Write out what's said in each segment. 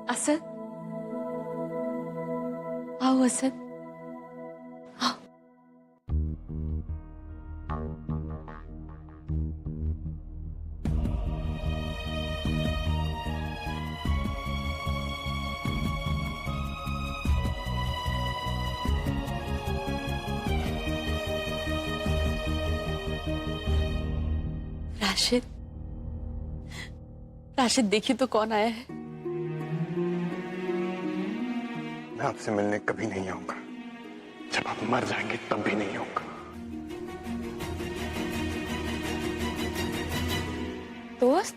असद, आओ असद, आओ। राशिद, राशिद देखिए तो कौन आया है। मैं आपसे मिलने कभी नहीं आऊंगा। जब आप मर जाएंगे तब भी नहीं आऊंगा। दोस्त,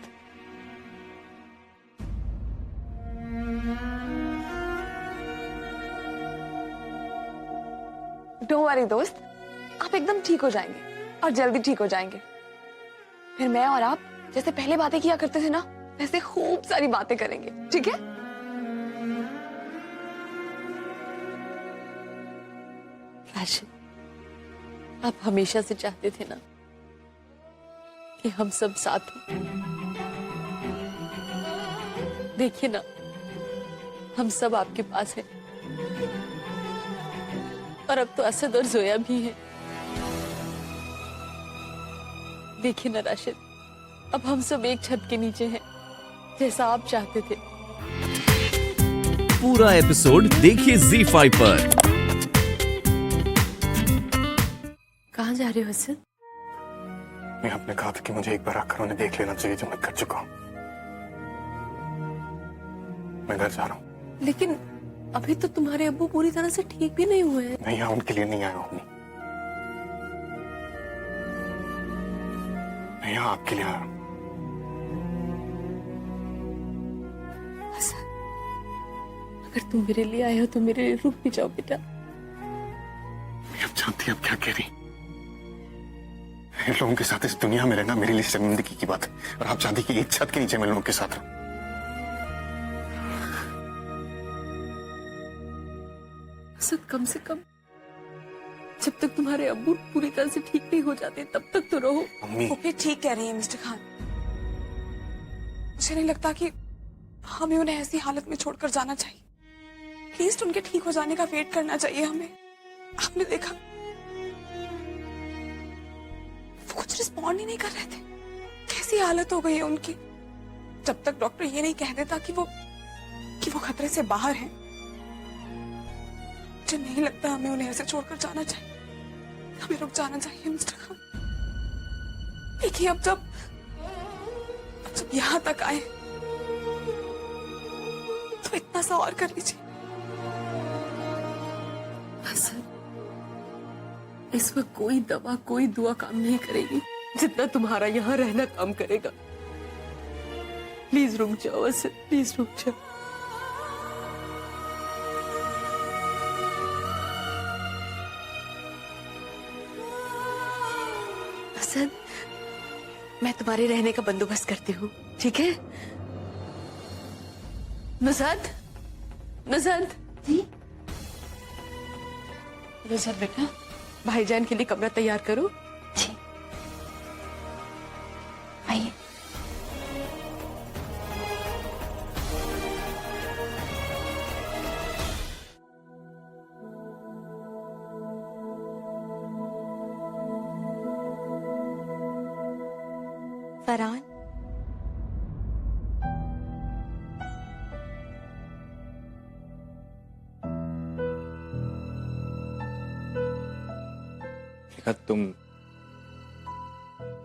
डोंट वरी दोस्त, आप एकदम ठीक हो जाएंगे और जल्दी ठीक हो जाएंगे। फिर मैं और आप जैसे पहले बातें किया करते थे ना, वैसे खूब सारी बातें करेंगे, ठीक है? राशिद, आप हमेशा से चाहते थे ना कि हम सब साथ हों। देखिए ना, हम सब आपके पास हैं और अब तो असद और जोया भी हैं। देखिए ना राशिद, अब हम सब एक छत के नीचे हैं, जैसा आप चाहते थे। पूरा एपिसोड देखिए ZEE5 पर। कहाँ जा रहे हो असद? मैं आपने कहा था कि मुझे एक बार आकर उन्हें देख लेना चाहिए, जो मैं कर चुका हूं। मैं घर जा रहा हूं। लेकिन अभी तो तुम्हारे अब्बू पूरी तरह से ठीक भी नहीं हुए हैं। मैं यहाँ उनके लिए नहीं आया हूं। मैं यहाँ आपके लिए आया हूं। असद, अगर तुम मेरे लिए आए हो तो मेरे लिए रुक भी जाओ बेटा। अब जानती है आप क्या कह रही? इन लोगों के साथ इस दुनिया में रहना मेरे लिए शर्मिंदगी की बात है, और आप चाहती कि एक छत के नीचे मैं लोगों के साथ रहूं। असद, कम से कम जब तक तुम्हारे अब्बू पूरी तरह से ठीक नहीं हो जाते तब तक तो रहो। मम्मी, वो भी ठीक कह रही है मिस्टर खान। मुझे नहीं लगता कि हमें उन्हें ऐसी हालत में छोड़कर जाना चाहिए। एटलीस्ट उनके ठीक हो जाने का वेट करना चाहिए हमें। आपने देखा, वो कुछ रिस्पॉन्ड ही नहीं कर रहे थे। कैसी हालत हो गई है उनकी। जब तक डॉक्टर ये नहीं कह देता कि वो खतरे से बाहर हैं, मुझे नहीं लगता हमें उन्हें ऐसे छोड़कर जाना चाहिए। हमें रुक जाना चाहिए मिस्टर खान। देखिए, अब जब यहां तक आए तो इतना सा और कर लीजिए। असद, इस वक्त कोई दवा कोई दुआ काम नहीं करेगी जितना तुम्हारा यहाँ रहना काम करेगा। प्लीज रुक जाओ असद, प्लीज रुक जाओ। असद, मैं तुम्हारे रहने का बंदोबस्त करती हूँ, ठीक है? नुज़ाद, नुज़ाद जी, नुज़ाद बेटा, भाईजान के लिए कमरा तैयार करो। जी, आइए। फरहान,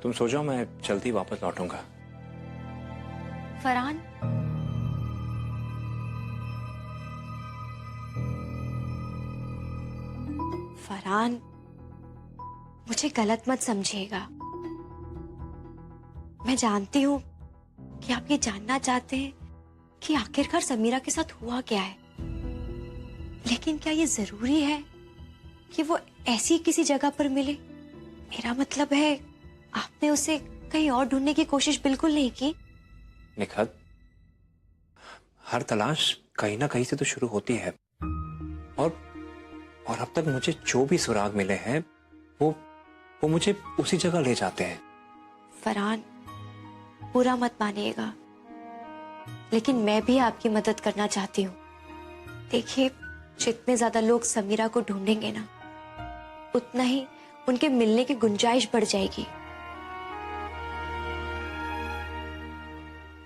तुम सो जाओ, मैं जल्दी वापस लौटूंगा। फरहान, फरहान, मुझे गलत मत समझिएगा। मैं जानती हूँ कि आप ये जानना चाहते हैं कि आखिरकार समीरा के साथ हुआ क्या है, लेकिन क्या ये जरूरी है कि वो ऐसी किसी जगह पर मिले? मेरा मतलब है, आपने उसे कहीं और ढूंढने की कोशिश बिल्कुल नहीं की। निखत, हर तलाश कहीं ना कहीं से तो शुरू होती है, और अब तक मुझे जो भी सुराग मिले हैं वो मुझे उसी जगह ले जाते हैं। फरहान, बुरा मत मानिएगा, लेकिन मैं भी आपकी मदद करना चाहती हूँ। देखिए, जितने ज्यादा लोग समीरा को ढूंढेंगे ना, उतना ही उनके मिलने की गुंजाइश बढ़ जाएगी।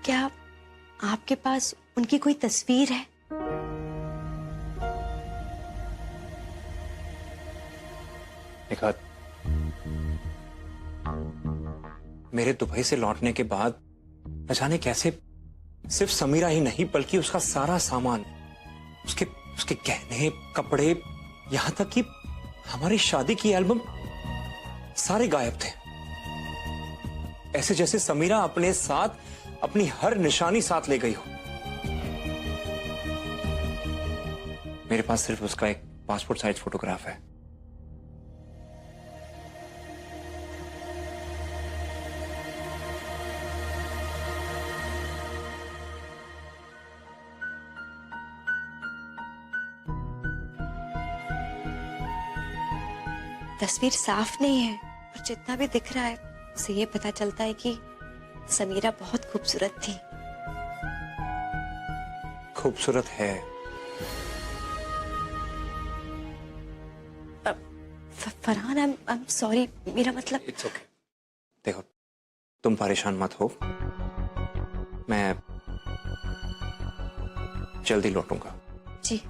क्या आपके पास उनकी कोई तस्वीर है? निखात, मेरे दुबई से लौटने के बाद न जाने कैसे सिर्फ समीरा ही नहीं बल्कि उसका सारा सामान, उसके गहने, कपड़े, यहां तक कि हमारी शादी की एल्बम सारे गायब थे। ऐसे जैसे समीरा अपने साथ अपनी हर निशानी साथ ले गई हो। मेरे पास सिर्फ उसका एक पासपोर्ट साइज फोटोग्राफ है। तस्वीर साफ नहीं है और जितना भी दिख रहा है उसे ये पता चलता है कि समीरा बहुत खूबसूरत थी। खूबसूरत है। फरहान, आई एम सॉरी, मेरा मतलब। It's okay. देखो, तुम परेशान मत हो, मैं जल्दी लौटूंगा। जी।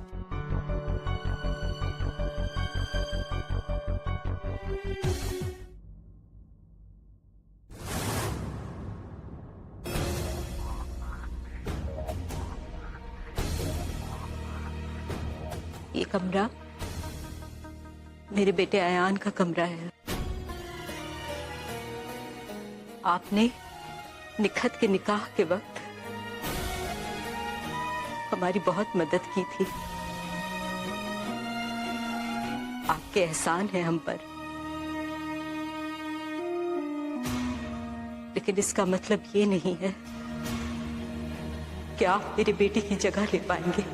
ये कमरा मेरे बेटे अयान का कमरा है। आपने निखत के निकाह के वक्त हमारी बहुत मदद की थी। आपके एहसान है हम पर, लेकिन इसका मतलब ये नहीं है कि आप मेरे बेटे की जगह ले पाएंगे।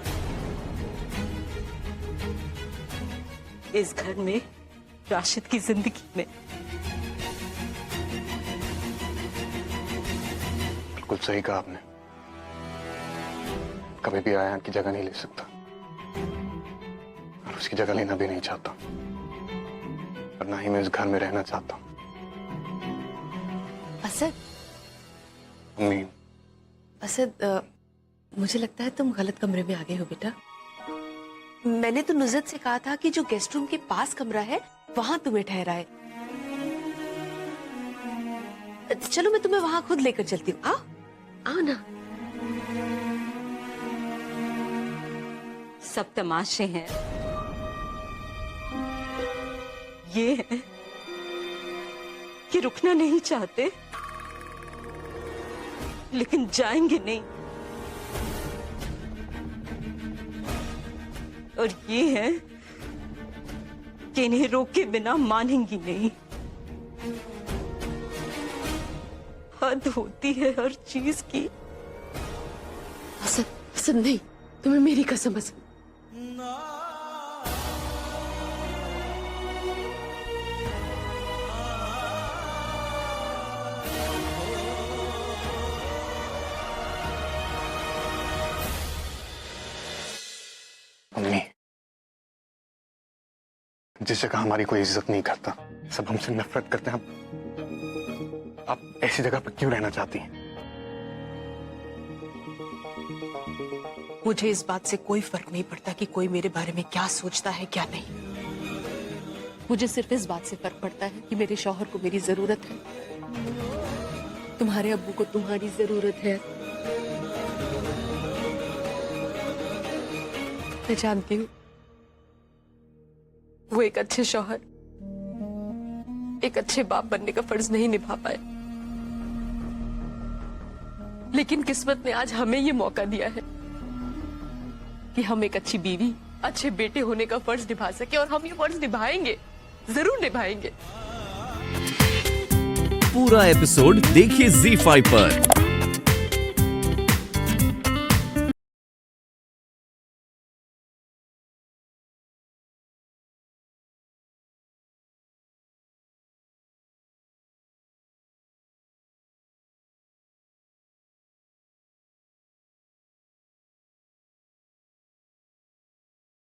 इस घर में, राशिद की जिंदगी में। बिल्कुल सही कहा आपने। कभी भी आयान की जगह नहीं ले सकता और उसकी जगह लेना भी नहीं चाहता, और ना ही मैं इस घर में रहना चाहता हूँ। असद, अम्मी, असद, मुझे लगता है तुम गलत कमरे में आ गए हो बेटा। मैंने तो नुज़रत से कहा था कि जो गेस्ट रूम के पास कमरा है वहां तुम्हें ठहराए। चलो मैं तुम्हें वहां खुद लेकर चलती हूँ। आओ आओ ना। सब तमाशे हैं। ये है कि रुकना नहीं चाहते, लेकिन जाएंगे नहीं। और ये है कि इन्हें रोके बिना मानेंगी नहीं। हद होती है हर चीज की। असद, असद नहीं, तुम्हें मेरी कसम। असद, अम्मी, जिस जगह हमारी कोई इज्जत नहीं करता, सब हमसे नफरत करते हैं, आप ऐसी जगह पर क्यों रहना चाहती हैं? मुझे इस बात से कोई फर्क नहीं पड़ता कि कोई मेरे बारे में क्या सोचता है क्या नहीं। मुझे सिर्फ इस बात से फर्क पड़ता है कि मेरे शौहर को मेरी जरूरत है, तुम्हारे अब्बू को तुम्हारी जरूरत है। मैं जानती हूँ वो एक अच्छे शौहर, एक अच्छे बाप बनने का फर्ज नहीं निभा पाए, लेकिन किस्मत ने आज हमें ये मौका दिया है कि हम एक अच्छी बीवी, अच्छे बेटे होने का फर्ज निभा सके, और हम ये फर्ज निभाएंगे, जरूर निभाएंगे। पूरा एपिसोड देखिए ZEE5 पर।